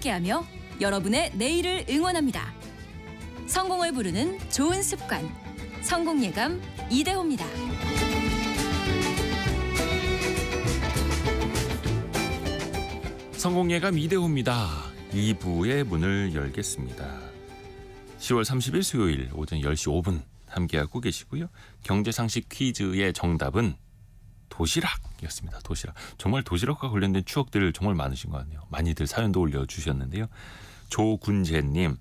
함께하며 여러분의 내일을 응원합니다. 성공을 부르는 좋은 습관, 성공예감 이대호입니다. 성공예감 이대호입니다. 2부의 문을 열겠습니다. 10월 30일 수요일 오전 10시 5분 함께하고 계시고요. 경제상식 퀴즈의 정답은 도시락이었습니다. 도시락. 정말 도시락과 관련된 추억들 정말 많으신 것 같네요. 많이들 사연도 올려주셨는데요. 조군재님,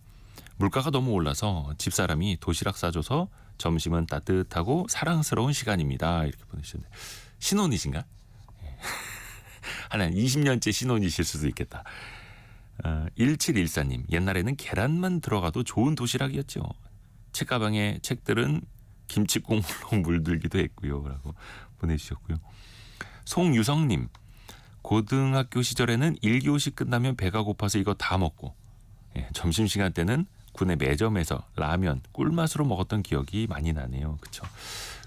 물가가 너무 올라서 집사람이 도시락 싸줘서 점심은 따뜻하고 사랑스러운 시간입니다. 이렇게 보내주셨는데 신혼이신가? 한 20년째 신혼이실 수도 있겠다. 1714님, 옛날에는 계란만 들어가도 좋은 도시락이었죠. 책가방에 책들은 김치국물로 물들기도 했고요. 라고 보내주셨고요. 송유성님, 고등학교 시절에는 1교시 끝나면 배가 고파서 이거 다 먹고 점심시간 때는 군내 매점에서 라면 꿀맛으로 먹었던 기억이 많이 나네요. 그렇죠?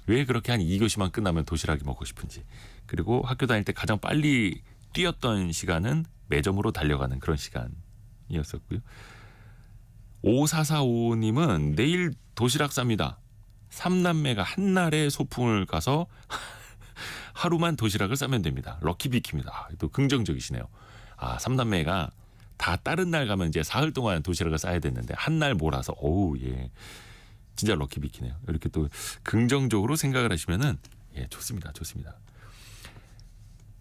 왜 그렇게 한 2교시만 끝나면 도시락이 먹고 싶은지. 그리고 학교 다닐 때 가장 빨리 뛰었던 시간은 매점으로 달려가는 그런 시간이었었고요. 5445님은 내일 도시락 쌉니다. 3남매가 한날에 소풍을 가서 하루만 도시락을 싸면 됩니다. 럭키비키입니다. 또 긍정적이시네요. 3남매가 다 다른 날 가면 이제 사흘 동안 도시락을 싸야 됐는데 한날 몰아서 예. 진짜 럭키비키네요. 이렇게 또 긍정적으로 생각을 하시면은 좋습니다. 좋습니다.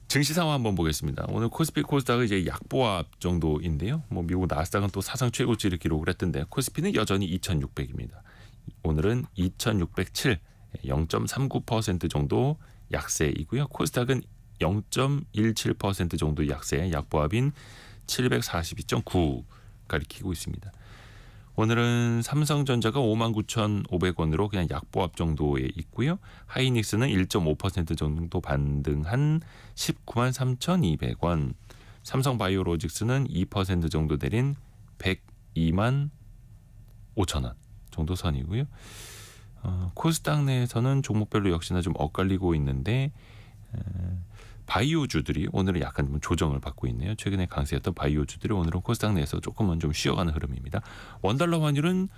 증시 상황 한번 보겠습니다. 오늘 코스피 코스닥은 이제 약보합 정도인데요. 미국 나스닥은 또 사상 최고치를 기록을 했던데 코스피는 여전히 2,600입니다. 오늘은 2,607, 0.39% 정도 약세이고요. 코스닥은 0.17% 정도 약세, 약보합인 742.9 가리키고 있습니다. 오늘은 삼성전자가 59,500원으로 그냥 약보합 정도에 있고요. 하이닉스는 1.5% 정도 반등한 193,200원. 삼성바이오로직스는 2% 정도 내린 102만 5천원 정도 선이고요. 코스닥 내에서는 종목별로 역시나 좀 엇갈리고 있는데 바이오주들이 오늘은 약간 좀 조정을 받고 있네요. 최근에 강세였던 바이오주들이 오늘은 코스닥 내에서 조금은 좀 쉬어가는 흐름입니다. 원달러 환율은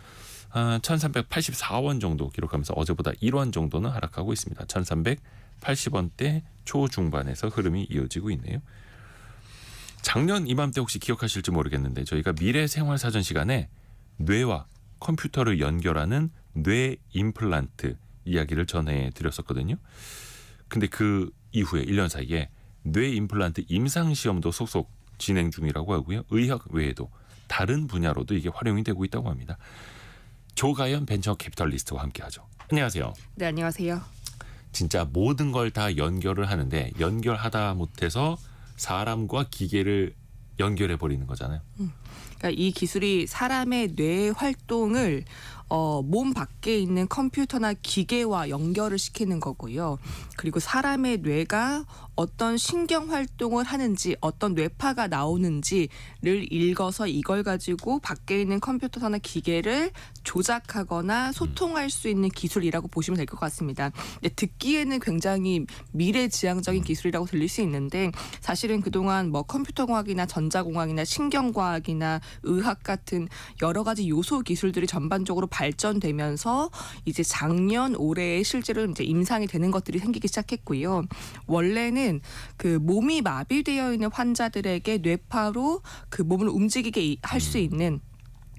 1384원 정도 기록하면서 어제보다 1원 정도는 하락하고 있습니다. 1380원대 초중반에서 흐름이 이어지고 있네요. 작년 이맘때 혹시 기억하실지 모르겠는데 저희가 미래생활사전 시간에 뇌와 컴퓨터를 연결하는 뇌 임플란트 이야기를 전해드렸었거든요. 근데 그 이후에 1년 사이에 뇌 임플란트 임상시험도 속속 진행 중이라고 하고요. 의학 외에도 다른 분야로도 이게 활용이 되고 있다고 합니다. 조가연 벤처 캐피털리스트와 함께하죠. 안녕하세요. 네, 안녕하세요. 진짜 모든 걸 다 연결을 하는데 연결하다 못해서 사람과 기계를 연결해버리는 거잖아요. 그러니까 이 기술이 사람의 뇌 활동을 몸 밖에 있는 컴퓨터나 기계와 연결을 시키는 거고요. 그리고 사람의 뇌가 어떤 신경 활동을 하는지 어떤 뇌파가 나오는지를 읽어서 이걸 가지고 밖에 있는 컴퓨터나 기계를 조작하거나 소통할 수 있는 기술이라고 보시면 될 것 같습니다. 근데 듣기에는 굉장히 미래지향적인 기술이라고 들릴 수 있는데 사실은 그동안 컴퓨터공학이나 전자공학이나 신경과학이나 의학 같은 여러 가지 요소 기술들이 전반적으로 발전되면서 이제 작년 올해에 실제로 이제 임상이 되는 것들이 생기기 시작했고요. 원래는 그 몸이 마비되어 있는 환자들에게 뇌파로 그 몸을 움직이게 할 수 있는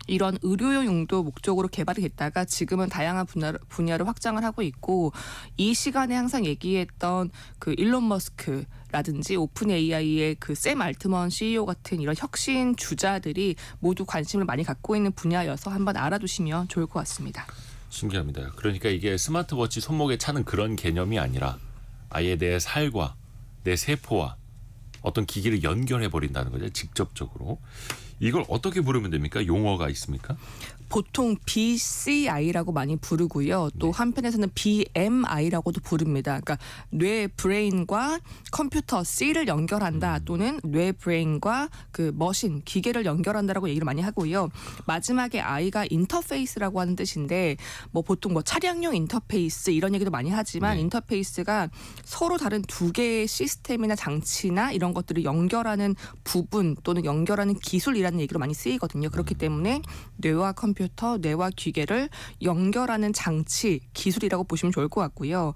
이런 의료용 용도 목적으로 개발이 됐다가 지금은 다양한 분야로 확장을 하고 있고 이 시간에 항상 얘기했던 그 일론 머스크라든지 오픈 AI의 그 샘 알트먼 CEO 같은 이런 혁신 주자들이 모두 관심을 많이 갖고 있는 분야여서 한번 알아두시면 좋을 것 같습니다. 신기합니다. 그러니까 이게 스마트워치 손목에 차는 그런 개념이 아니라 아예 내 살과 내 세포와 어떤 기기를 연결해 버린다는 거죠. 직접적으로. 이걸 어떻게 부르면 됩니까? 용어가 있습니까? 보통 BCI라고 많이 부르고요. 또 네. 한편에서는 BMI라고도 부릅니다. 그러니까 뇌 브레인과 컴퓨터 C를 연결한다 또는 뇌 브레인과 그 머신 기계를 연결한다라고 얘기를 많이 하고요. 마지막에 I가 인터페이스라고 하는 뜻인데 뭐 보통 뭐 차량용 인터페이스 이런 얘기도 많이 하지만 네. 인터페이스가 서로 다른 두 개의 시스템이나 장치나 이런 것들을 연결하는 부분 또는 연결하는 기술이라는 얘기로 많이 쓰이거든요. 그렇기 때문에 뇌와 컴퓨터, 뇌와 기계를 연결하는 장치, 기술이라고 보시면 좋을 것 같고요.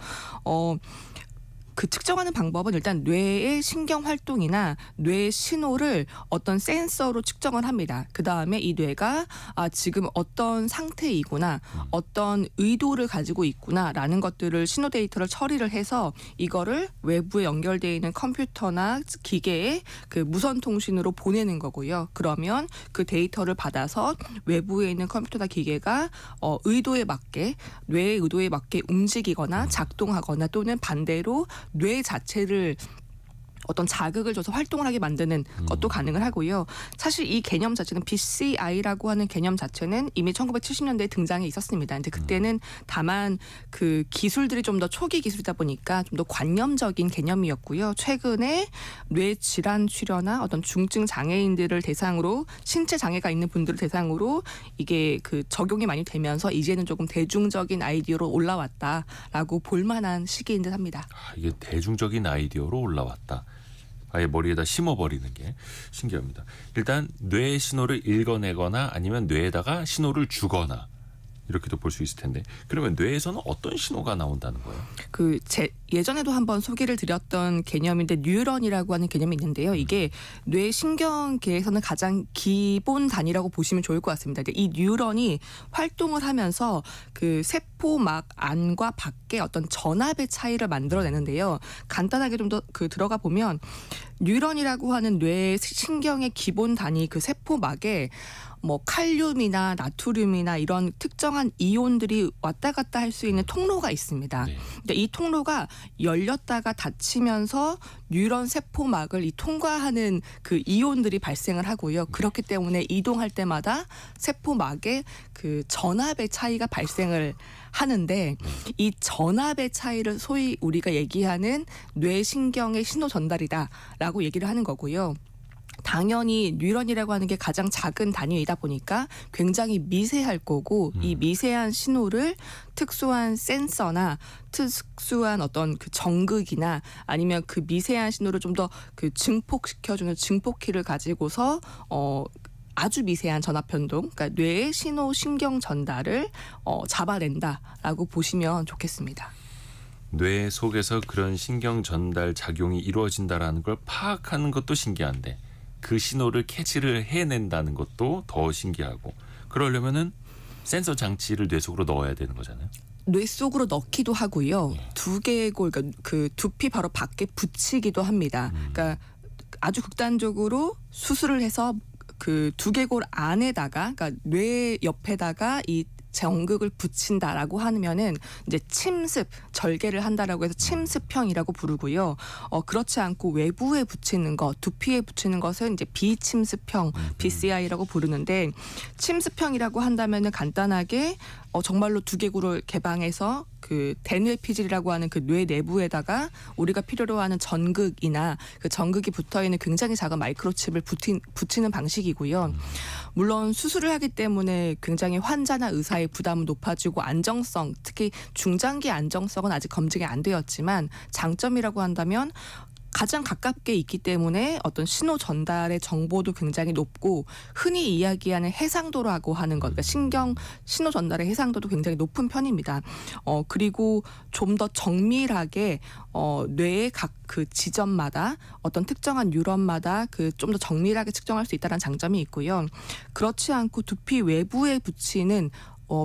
그 측정하는 방법은 일단 뇌의 신경 활동이나 뇌의 신호를 어떤 센서로 측정을 합니다. 그 다음에 이 뇌가 지금 어떤 상태이구나, 어떤 의도를 가지고 있구나라는 것들을 신호 데이터를 처리를 해서 이거를 외부에 연결되어 있는 컴퓨터나 기계에 그 무선 통신으로 보내는 거고요. 그러면 그 데이터를 받아서 외부에 있는 컴퓨터나 기계가 의도에 맞게 뇌의 의도에 맞게 움직이거나 작동하거나 또는 반대로 뇌 자체를 어떤 자극을 줘서 활동을 하게 만드는 것도 가능을 하고요. 사실 이 개념 자체는 BCI라고 하는 개념 자체는 이미 1970년대에 등장해 있었습니다. 근데 그때는 다만 그 기술들이 좀 더 초기 기술이다 보니까 좀 더 관념적인 개념이었고요. 최근에 뇌 질환 치료나 어떤 중증 장애인들을 대상으로 신체 장애가 있는 분들을 대상으로 이게 그 적용이 많이 되면서 이제는 조금 대중적인 아이디어로 올라왔다라고 볼 만한 시기인 듯 합니다. 이게 대중적인 아이디어로 올라왔다. 아예 머리에다 심어버리는 게 신기합니다. 일단 뇌의 신호를 읽어내거나 아니면 뇌에다가 신호를 주거나 이렇게도 볼 수 있을 텐데 그러면 뇌에서는 어떤 신호가 나온다는 거예요? 예전에도 한번 소개를 드렸던 개념인데 뉴런이라고 하는 개념이 있는데요. 이게 뇌 신경계에서는 가장 기본 단위라고 보시면 좋을 것 같습니다. 이 뉴런이 활동을 하면서 그 세포막 안과 밖에 어떤 전압의 차이를 만들어내는데요. 간단하게 좀 더 들어가 보면 뉴런이라고 하는 뇌 신경의 기본 단위 그 세포막에 뭐 칼륨이나 나트륨이나 이런 특정한 이온들이 왔다 갔다 할 수 있는 통로가 있습니다. 네. 근데 이 통로가 열렸다가 닫히면서 뉴런 세포막을 이 통과하는 그 이온들이 발생을 하고요. 그렇기 때문에 이동할 때마다 세포막에 그 전압의 차이가 발생을 하는데 이 전압의 차이를 소위 우리가 얘기하는 뇌신경의 신호 전달이다라고 얘기를 하는 거고요. 당연히 뉴런이라고 하는 게 가장 작은 단위이다 보니까 굉장히 미세할 거고 이 미세한 신호를 특수한 센서나 특수한 어떤 그 전극이나 아니면 그 미세한 신호를 좀 더 그 증폭시켜주는 증폭키를 가지고서 아주 미세한 전압 변동, 그러니까 뇌의 신호 신경 전달을 잡아낸다라고 보시면 좋겠습니다. 뇌 속에서 그런 신경 전달 작용이 이루어진다라는 걸 파악하는 것도 신기한데 그 신호를 캐치를 해낸다는 것도 더 신기하고 그러려면은 센서 장치를 뇌 속으로 넣어야 되는 거잖아요. 뇌 속으로 넣기도 하고요. 예. 두개골, 그러니까 그 두피 바로 밖에 붙이기도 합니다. 그러니까 아주 극단적으로 수술을 해서 그 두개골 안에다가, 그러니까 뇌 옆에다가 이 전극을 붙인다라고 하면은 이제 침습, 절개를 한다라고 해서 침습형이라고 부르고요. 그렇지 않고 외부에 붙이는 것, 두피에 붙이는 것은 이제 비침습형, BCI라고 부르는데 침습형이라고 한다면은 간단하게 정말로 두개골을 개방해서 그 대뇌피질이라고 하는 그 뇌 내부에다가 우리가 필요로 하는 전극이나 그 전극이 붙어 있는 굉장히 작은 마이크로칩을 붙이는 방식이고요. 물론 수술을 하기 때문에 굉장히 환자나 의사의 부담은 높아지고 안정성, 특히 중장기 안정성은 아직 검증이 안 되었지만 장점이라고 한다면 가장 가깝게 있기 때문에 어떤 신호 전달의 정보도 굉장히 높고 흔히 이야기하는 해상도라고 하는 것, 그러니까 신호 전달의 해상도도 굉장히 높은 편입니다. 그리고 좀 더 정밀하게 뇌의 각 그 지점마다 어떤 특정한 뉴런마다 그 좀 더 정밀하게 측정할 수 있다는 장점이 있고요. 그렇지 않고 두피 외부에 붙이는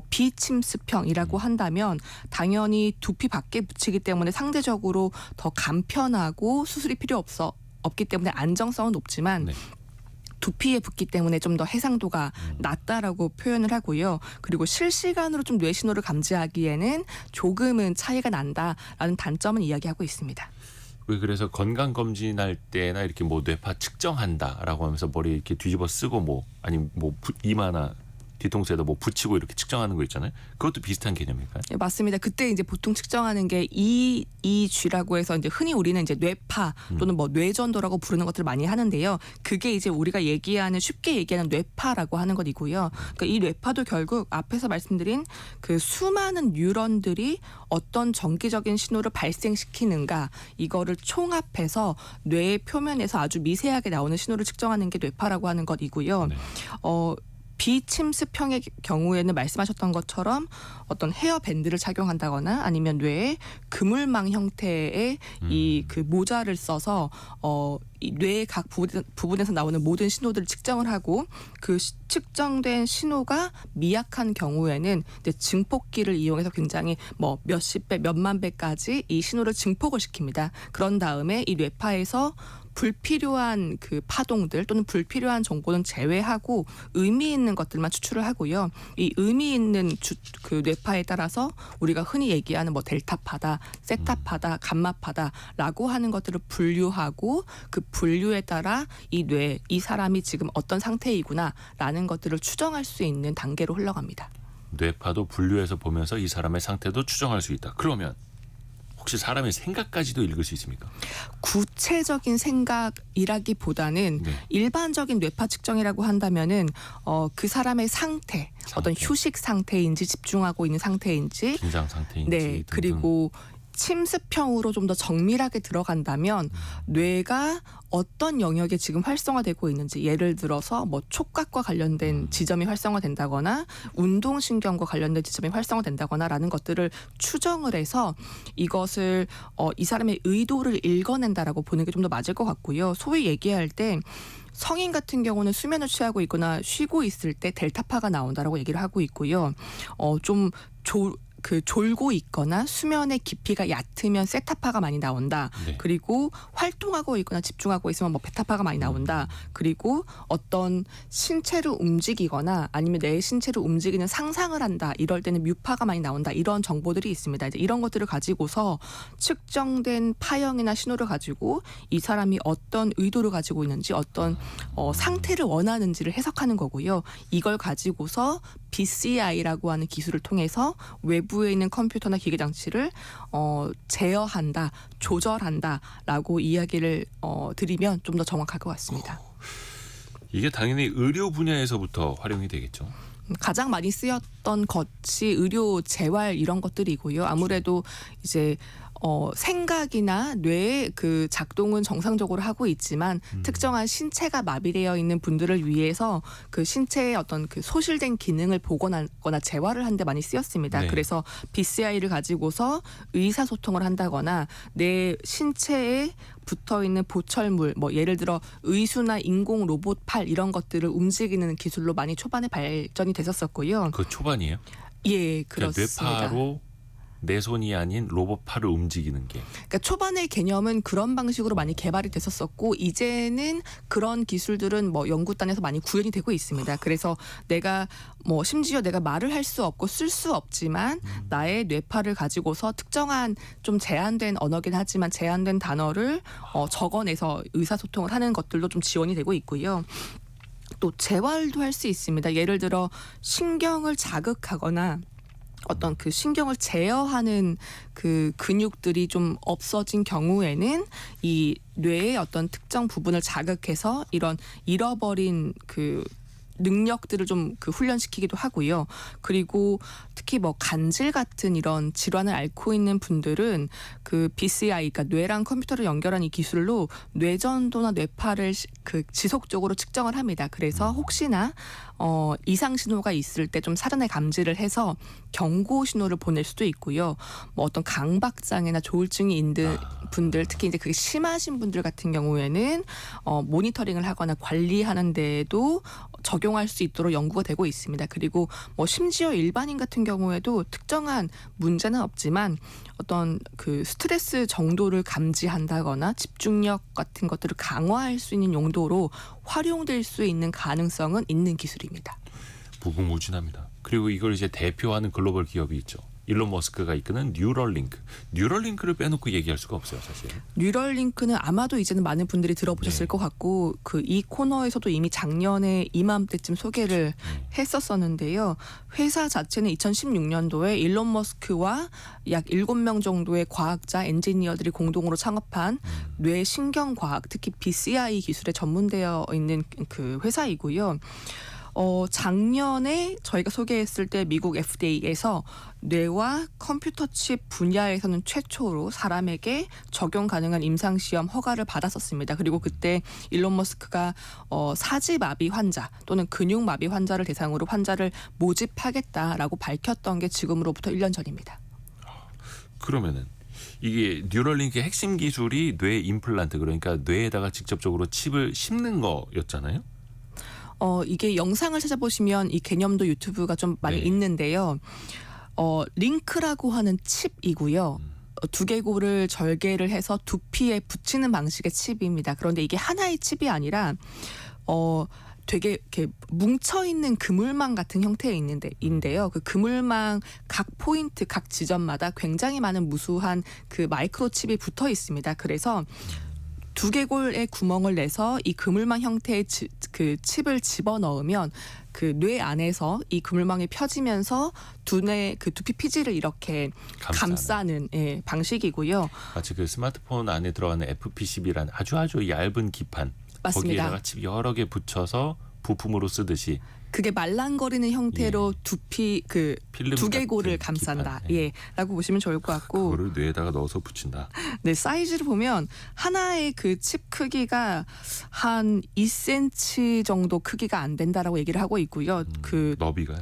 비침습형이라고 한다면 당연히 두피 밖에 붙이기 때문에 상대적으로 더 간편하고 수술이 필요 없기 때문에 안정성은 높지만 네. 두피에 붙기 때문에 좀 더 해상도가 낮다라고 표현을 하고요. 그리고 실시간으로 좀 뇌 신호를 감지하기에는 조금은 차이가 난다라는 단점은 이야기하고 있습니다. 왜 그래서 건강 검진할 때나 이렇게 뭐 뇌파 측정한다라고 하면서 머리 이렇게 뒤집어 쓰고 뭐 아니면 뭐 이마나 뒤통수에다 뭐 붙이고 이렇게 측정하는 거 있잖아요. 그것도 비슷한 개념일까요? 네, 맞습니다. 그때 이제 보통 측정하는 게 EEG라고 해서 이제 흔히 우리는 이제 뇌파 또는 뭐 뇌전도라고 부르는 것들을 많이 하는데요. 그게 이제 우리가 얘기하는 쉽게 얘기하는 뇌파라고 하는 것이고요. 그러니까 이 뇌파도 결국 앞에서 말씀드린 그 수많은 뉴런들이 어떤 정기적인 신호를 발생시키는가 이거를 총합해서 뇌의 표면에서 아주 미세하게 나오는 신호를 측정하는 게 뇌파라고 하는 것이고요. 네. 비침습형의 경우에는 말씀하셨던 것처럼 어떤 헤어밴드를 착용한다거나 아니면 뇌에 그물망 형태의 이 그 모자를 써서 이 뇌의 각 부분에서 나오는 모든 신호들을 측정을 하고 그 측정된 신호가 미약한 경우에는 이제 증폭기를 이용해서 굉장히 뭐 몇십 배, 몇만 배까지 이 신호를 증폭을 시킵니다. 그런 다음에 이 뇌파에서 불필요한 그 파동들 또는 불필요한 정보는 제외하고 의미 있는 것들만 추출을 하고요. 이 의미 있는 그 뇌파에 따라서 우리가 흔히 얘기하는 뭐 델타파다, 세타파다, 감마파다라고 하는 것들을 분류하고 그 분류에 따라 이 뇌, 이 사람이 지금 어떤 상태이구나라는 것들을 추정할 수 있는 단계로 흘러갑니다. 뇌파도 분류해서 보면서 이 사람의 상태도 추정할 수 있다. 그러면 혹시 사람의 생각까지도 읽을 수 있습니까? 구체적인 생각이라기보다는 네. 일반적인 뇌파 측정이라고 한다면은 그 사람의 상태, 어떤 휴식 상태인지 집중하고 있는 상태인지, 긴장 상태인지 네, 등등. 그리고 침습형으로 좀 더 정밀하게 들어간다면 뇌가 어떤 영역에 지금 활성화되고 있는지, 예를 들어서 뭐 촉각과 관련된 지점이 활성화된다거나 운동신경과 관련된 지점이 활성화된다거나라는 것들을 추정을 해서 이것을 이 사람의 의도를 읽어낸다라고 보는 게 좀 더 맞을 것 같고요. 소위 얘기할 때 성인 같은 경우는 수면을 취하고 있거나 쉬고 있을 때 델타파가 나온다라고 얘기를 하고 있고요. 졸고 있거나 수면의 깊이가 얕으면 세타파가 많이 나온다. 네. 그리고 활동하고 있거나 집중하고 있으면 뭐 베타파가 많이 나온다. 그리고 어떤 신체를 움직이거나 아니면 내 신체를 움직이는 상상을 한다. 이럴 때는 뮤파가 많이 나온다. 이런 정보들이 있습니다. 이제 이런 것들을 가지고서 측정된 파형이나 신호를 가지고 이 사람이 어떤 의도를 가지고 있는지 어떤 상태를 원하는지를 해석하는 거고요. 이걸 가지고서 BCI라고 하는 기술을 통해서 외부에 있는 컴퓨터나 기계 장치를 제어한다, 조절한다라고 이야기를 드리면 좀 더 정확할 것 같습니다. 이게 당연히 의료 분야에서부터 활용이 되겠죠. 가장 많이 쓰였던 것이 의료 재활 이런 것들이고요. 아무래도 이제 생각이나 뇌의 그 작동은 정상적으로 하고 있지만 특정한 신체가 마비되어 있는 분들을 위해서 그 신체의 어떤 그 소실된 기능을 복원하거나 재활을 하는 데 많이 쓰였습니다. 네. 그래서 BCI를 가지고서 의사소통을 한다거나 내 신체에 붙어 있는 보철물, 뭐 예를 들어 의수나 인공 로봇 팔 이런 것들을 움직이는 기술로 많이 초반에 발전이 됐었었고요. 그 초반이에요? 예, 그러니까 그렇습니다. 뇌파로 내 손이 아닌 로봇팔을 움직이는 게. 그러니까 초반의 개념은 그런 방식으로 많이 개발이 됐었었고 이제는 그런 기술들은 뭐 연구단에서 많이 구현이 되고 있습니다. 그래서 내가 뭐 심지어 내가 말을 할 수 없고 쓸 수 없지만 나의 뇌파를 가지고서 특정한 좀 제한된 언어긴 하지만 제한된 단어를 적어내서 의사소통을 하는 것들도 좀 지원이 되고 있고요. 또 재활도 할 수 있습니다. 예를 들어 신경을 자극하거나 어떤 그 신경을 제어하는 그 근육들이 좀 없어진 경우에는 이 뇌의 어떤 특정 부분을 자극해서 이런 잃어버린 그 능력들을 좀 그 훈련시키기도 하고요. 그리고 특히 뭐 간질 같은 이런 질환을 앓고 있는 분들은 그 BCI, 그러니까 뇌랑 컴퓨터를 연결한 이 기술로 뇌전도나 뇌파를 그 지속적으로 측정을 합니다. 그래서 혹시나 이상 신호가 있을 때 좀 사전에 감지를 해서 경고 신호를 보낼 수도 있고요. 뭐 어떤 강박장애나 조울증이 있는 분들, 특히 이제 그게 심하신 분들 같은 경우에는 모니터링을 하거나 관리하는 데에도 적용할 수 있도록 연구가 되고 있습니다. 그리고 뭐 심지어 일반인 같은 경우에도 특정한 문제는 없지만 어떤 그 스트레스 정도를 감지한다거나 집중력 같은 것들을 강화할 수 있는 용도로 활용될 수 있는 가능성은 있는 기술입니다. 무궁무진합니다. 그리고 이걸 이제 대표하는 글로벌 기업이 있죠. 일론 머스크가 이끄는 뉴럴링크를 빼놓고 얘기할 수가 없어요, 사실. 뉴럴링크는 아마도 이제는 많은 분들이 들어보셨을 네. 것 같고 이 코너에서도 이미 작년에 이맘때쯤 소개를 했었었는데요. 회사 자체는 2016년도에 일론 머스크와 약 7명 정도의 과학자, 엔지니어들이 공동으로 창업한 뇌 신경과학, 특히 BCI 기술에 전문되어 있는 그 회사이고요. 작년에 저희가 소개했을 때 미국 FDA에서 뇌와 컴퓨터 칩 분야에서는 최초로 사람에게 적용 가능한 임상시험 허가를 받았었습니다. 그리고 그때 일론 머스크가 사지마비 환자 또는 근육마비 환자를 대상으로 환자를 모집하겠다라고 밝혔던 게 지금으로부터 1년 전입니다. 그러면은 이게 뉴럴링크의 핵심 기술이 뇌 임플란트, 그러니까 뇌에다가 직접적으로 칩을 심는 거였잖아요. 이게 영상을 찾아보시면 이 개념도 유튜브가 좀 많이 네. 있는데요. 링크라고 하는 칩이고요. 두개골을 절개를 해서 두피에 붙이는 방식의 칩입니다. 그런데 이게 하나의 칩이 아니라 되게 이렇게 뭉쳐 있는 그물망 같은 형태의 인데요. 그 그물망 각 포인트, 각 지점마다 굉장히 많은 무수한 그 마이크로칩이 붙어 있습니다. 그래서 두개골의 구멍을 내서 이 그물망 형태의 그 칩을 집어넣으면 그 뇌 안에서 이 그물망이 펴지면서 두뇌 그 두피 피지를 이렇게 감싸는 방식이고요. 마치 그 스마트폰 안에 들어가는 FP10이라는 아주 얇은 기판, 맞습니다. 거기에다가 칩 여러 개 붙여서 부품으로 쓰듯이 그게 말랑거리는 형태로 두피 그 필름 두개골을 같은 감싼다. 기판. 라고 보시면 좋을 것 같고. 그거를 뇌에다가 넣어서 붙인다. 네, 사이즈를 보면 하나의 그 칩 크기가 한 2cm 정도 크기가 안 된다라고 얘기를 하고 있고요. 그 너비가요?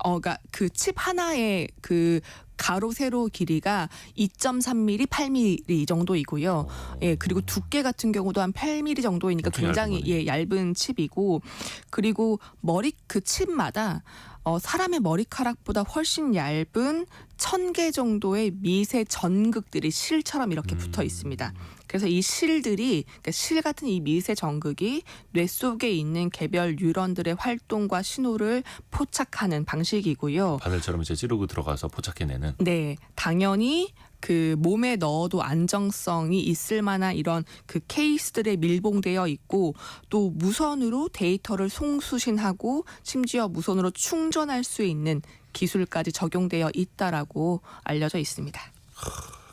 그러니까 그 칩 하나의 그 가로 세로 길이가 2.3mm, 8mm 이 정도이고요. 그리고 두께 같은 경우도 한 8mm 정도이니까 엄청 굉장히 얇은 칩이고, 그리고 머리 그 칩마다 사람의 머리카락보다 훨씬 얇은 1000개 정도의 미세 전극들이 실처럼 이렇게 붙어 있습니다. 그래서 이 실들이, 그러니까 실 같은 이 미세 전극이 뇌 속에 있는 개별 뉴런들의 활동과 신호를 포착하는 방식이고요. 바늘처럼 이제 찌르고 들어가서 포착해내는. 네, 당연히 그 몸에 넣어도 안정성이 있을 만한 이런 그 케이스들에 밀봉되어 있고, 또 무선으로 데이터를 송수신하고 심지어 무선으로 충전할 수 있는 기술까지 적용되어 있다라고 알려져 있습니다.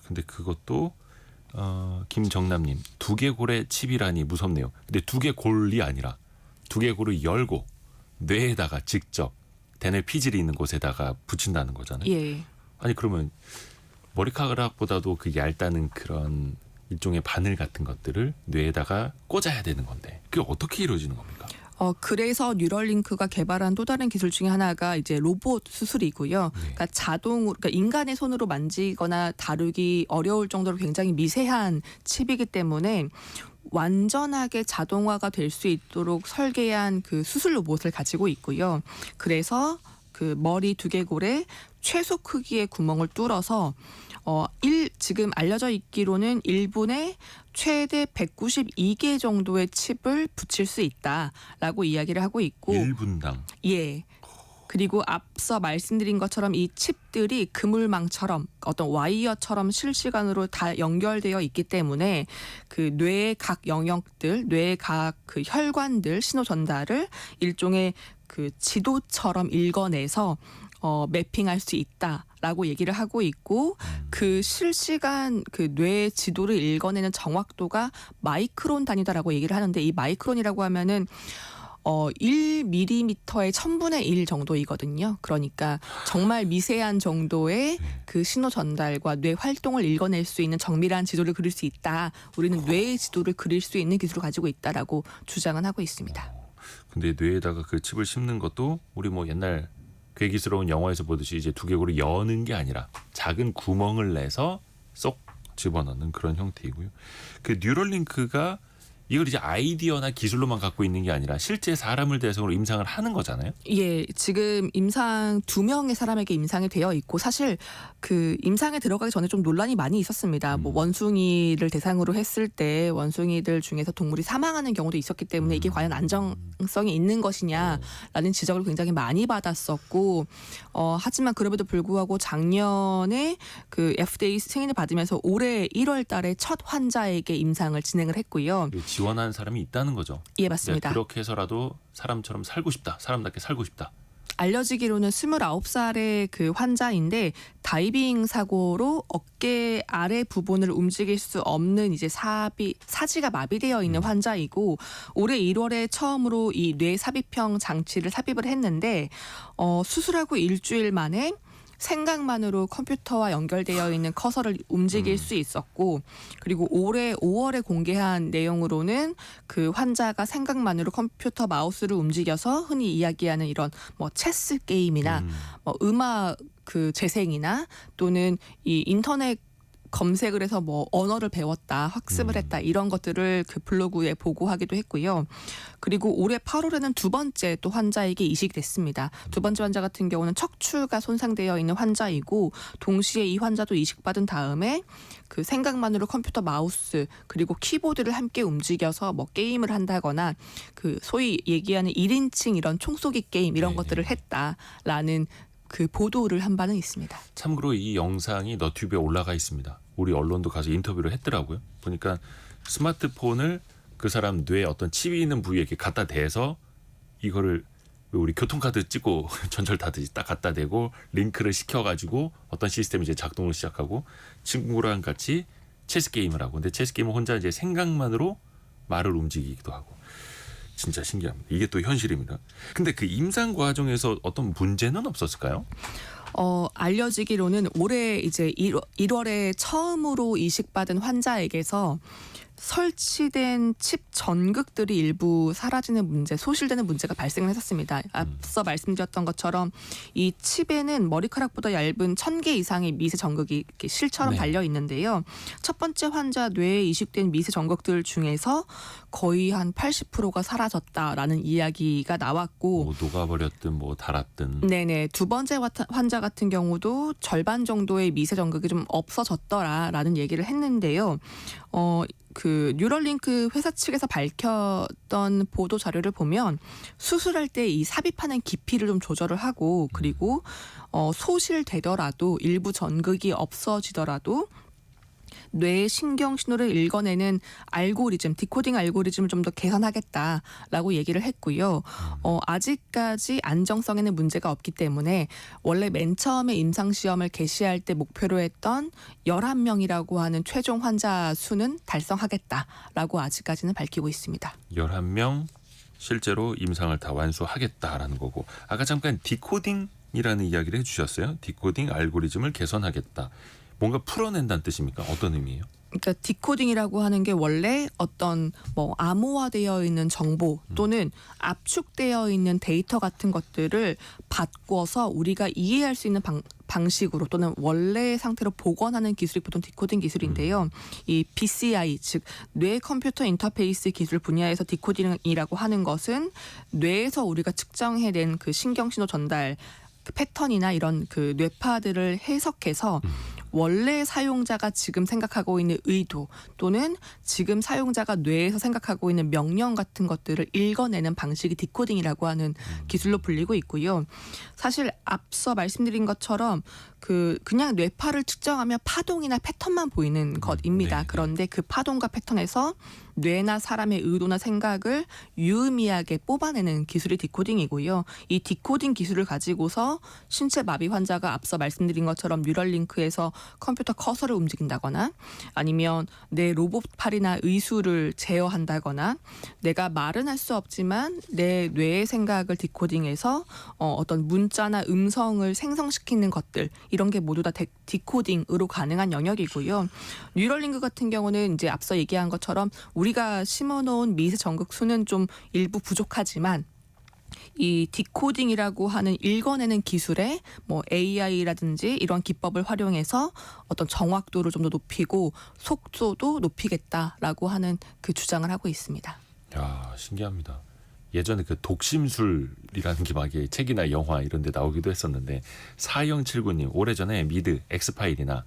근데 그것도 김정남님, 두개골의 칩이라니 무섭네요. 근데 두개골이 아니라 두개골을 열고 뇌에다가 직접 대뇌 피질이 있는 곳에다가 붙인다는 거잖아요. 예. 아니 그러면 머리카락보다도 그 얇다는 그런 일종의 바늘 같은 것들을 뇌에다가 꽂아야 되는 건데 그게 어떻게 이루어지는 겁니까? 그래서 뉴럴링크가 개발한 또 다른 기술 중에 하나가 이제 로봇 수술이고요. 네. 그러니까 그러니까 인간의 손으로 만지거나 다루기 어려울 정도로 굉장히 미세한 칩이기 때문에 완전하게 자동화가 될 수 있도록 설계한 그 수술 로봇을 가지고 있고요. 그래서 그 머리 두개골에 최소 크기의 구멍을 뚫어서 지금 알려져 있기로는 1분에 최대 192개 정도의 칩을 붙일 수 있다라고 이야기를 하고 있고, 1분당. 예. 그리고 앞서 말씀드린 것처럼 이 칩들이 그물망처럼 어떤 와이어처럼 실시간으로 다 연결되어 있기 때문에 그 뇌의 각 영역들, 뇌의 각 그 혈관들 신호 전달을 일종의 그 지도처럼 읽어내서 매핑할 수 있다라고 얘기를 하고 있고, 그 실시간 그 뇌 지도를 읽어내는 정확도가 마이크론 단위다라고 얘기를 하는데, 이 마이크론이라고 하면은 1mm의 1000분의 1 정도이거든요. 그러니까 정말 미세한 정도의 그 신호 전달과 뇌 활동을 읽어낼 수 있는 정밀한 지도를 그릴 수 있다. 우리는 뇌의 지도를 그릴 수 있는 기술을 가지고 있다라고 주장은 하고 있습니다. 근데 뇌에다가 그 칩을 심는 것도 우리 뭐 옛날 괴기스러운 영화에서 보듯이 이제 두개골을 여는 게 아니라 작은 구멍을 내서 쏙 집어넣는 그런 형태이고요. 그 뉴럴링크가 이걸 이제 아이디어나 기술로만 갖고 있는 게 아니라 실제 사람을 대상으로 임상을 하는 거잖아요. 예, 지금 임상 2명의 사람에게 임상이 되어 있고 사실 그 임상에 들어가기 전에 좀 논란이 많이 있었습니다. 뭐 원숭이를 대상으로 했을 때 원숭이들 중에서 동물이 사망하는 경우도 있었기 때문에 이게 과연 안정성이 있는 것이냐라는 지적을 굉장히 많이 받았었고 하지만 그럼에도 불구하고 작년에 그 FDA 승인을 받으면서 올해 1월달에 첫 환자에게 임상을 진행을 했고요. 지원하는 사람이 있다는 거죠. 예, 맞습니다. 그렇게 해서라도 사람처럼 살고 싶다. 사람답게 살고 싶다. 알려지기로는 29살의 그 환자인데 다이빙 사고로 어깨 아래 부분을 움직일 수 없는 이제 사지가 마비되어 있는 환자이고 올해 1월에 처음으로 이 뇌 삽입형 장치를 삽입을 했는데 수술하고 일주일 만에 생각만으로 컴퓨터와 연결되어 있는 커서를 움직일 수 있었고 그리고 올해 5월에 공개한 내용으로는 그 환자가 생각만으로 컴퓨터 마우스를 움직여서 흔히 이야기하는 이런 뭐 체스 게임이나 뭐 음악 그 재생이나 또는 이 인터넷 검색을 해서 뭐 언어를 배웠다, 학습을 했다 이런 것들을 그 블로그에 보고하기도 했고요. 그리고 올해 8월에는 두 번째 또 환자에게 이식이 됐습니다. 두 번째 환자 같은 경우는 척추가 손상되어 있는 환자이고 동시에 이 환자도 이식받은 다음에 그 생각만으로 컴퓨터 마우스 그리고 키보드를 함께 움직여서 뭐 게임을 한다거나 그 소위 얘기하는 1인칭 이런 총쏘기 게임 이런 것들을 했다라는 그 보도를 한 바는 있습니다. 참고로 이 영상이 너튜브에 올라가 있습니다. 우리 언론도 가서 인터뷰를 했더라고요. 보니까 스마트폰을 그 사람 뇌에 어떤 칩이 있는 부위에 이렇게 갖다 대서 이거를 우리 교통카드 찍고 전철 타듯이 딱 갖다 대고 링크를 시켜가지고 어떤 시스템이 이제 작동을 시작하고 친구랑 같이 체스 게임을 하고 근데 체스 게임은 혼자 이제 생각만으로 말을 움직이기도 하고 진짜 신기합니다. 이게 또 현실입니다. 근데 그 임상 과정에서 어떤 문제는 없었을까요? 알려지기로는 올해 이제 1월에 처음으로 이식받은 환자에게서 설치된 칩 전극들이 일부 사라지는 문제, 소실되는 문제가 발생을 했었습니다. 앞서 말씀드렸던 것처럼 이 칩에는 머리카락보다 얇은 1000개 이상의 미세 전극이 이렇게 실처럼 달려 있는데요. 첫 번째 환자 뇌에 이식된 미세 전극들 중에서 거의 한 80%가 사라졌다라는 이야기가 나왔고 뭐 녹아버렸든 뭐 닳았든. 네네. 두 번째 환자 같은 경우도 절반 정도의 미세 전극이 좀 없어졌더라라는 얘기를 했는데요. 그 뉴럴링크 회사 측에서 밝혔던 보도 자료를 보면 수술할 때 이 삽입하는 깊이를 좀 조절을 하고 그리고 소실되더라도 일부 전극이 없어지더라도 뇌의 신경 신호를 읽어내는 알고리즘, 디코딩 알고리즘을 좀 더 개선하겠다라고 얘기를 했고요. 아직까지 안정성에는 문제가 없기 때문에 원래 맨 처음에 임상시험을 개시할 때 목표로 했던 11명이라고 하는 최종 환자 수는 달성하겠다라고 아직까지는 밝히고 있습니다. 11명 실제로 임상을 다 완수하겠다라는 거고 아까 잠깐 디코딩이라는 이야기를 해주셨어요. 디코딩 알고리즘을 개선하겠다. 뭔가 풀어낸다는 뜻입니까? 어떤 의미예요? 그러니까 디코딩이라고 하는 게 원래 어떤 뭐 암호화되어 있는 정보 또는 압축되어 있는 데이터 같은 것들을 바꿔서 우리가 이해할 수 있는 방식으로 또는 원래 상태로 복원하는 기술이 보통 디코딩 기술인데요. 이 BCI 즉 뇌 컴퓨터 인터페이스 기술 분야에서 디코딩이라고 하는 것은 뇌에서 우리가 측정해낸 그 신경신호 전달 그 패턴이나 이런 그 뇌파들을 해석해서 원래 사용자가 지금 생각하고 있는 의도 또는 지금 사용자가 뇌에서 생각하고 있는 명령 같은 것들을 읽어내는 방식이 디코딩이라고 하는 기술로 불리고 있고요. 사실 앞서 말씀드린 것처럼 그냥 뇌파를 측정하면 파동이나 패턴만 보이는 것입니다. 그런데 그 파동과 패턴에서 뇌나 사람의 의도나 생각을 유의미하게 뽑아내는 기술이 디코딩이고요. 이 디코딩 기술을 가지고서 신체 마비 환자가 앞서 말씀드린 것처럼 뉴럴링크에서 컴퓨터 커서를 움직인다거나 아니면 내 로봇팔이나 의수를 제어한다거나 내가 말은 할 수 없지만 내 뇌의 생각을 디코딩해서 어떤 문자나 음성을 생성시키는 것들 이런 게 모두 다 디코딩으로 가능한 영역이고요. 뉴럴링크 같은 경우는 이제 앞서 얘기한 것처럼 우리가 심어놓은 미세 전극 수는 좀 일부 부족하지만 이 디코딩이라고 하는 읽어내는 기술에 뭐 AI라든지 이런 기법을 활용해서 어떤 정확도를 좀 더 높이고 속도도 높이겠다라고 하는 그 주장을 하고 있습니다. 야, 신기합니다. 예전에 그 독심술이라는 게 막 책이나 영화 이런 데 나오기도 했었는데 4079님 오래전에 미드 엑스파일이나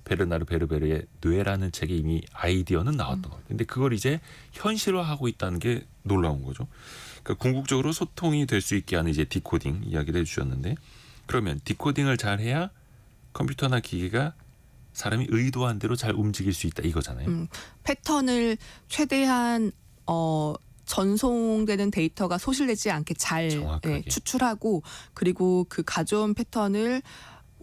베르나르 베르베르의 뇌라는 책에 이미 아이디어는 나왔던 거예요. 근데 그걸 이제 현실화하고 있다는 게 놀라운 거죠. 그러니까 궁극적으로 소통이 될 수 있게 하는 이제 디코딩 이야기를 해주셨는데 그러면 디코딩을 잘해야 컴퓨터나 기계가 사람이 의도한 대로 잘 움직일 수 있다 이거잖아요. 패턴을 최대한 전송되는 데이터가 소실되지 않게 잘 정확하게. 추출하고 그리고 그 가져온 패턴을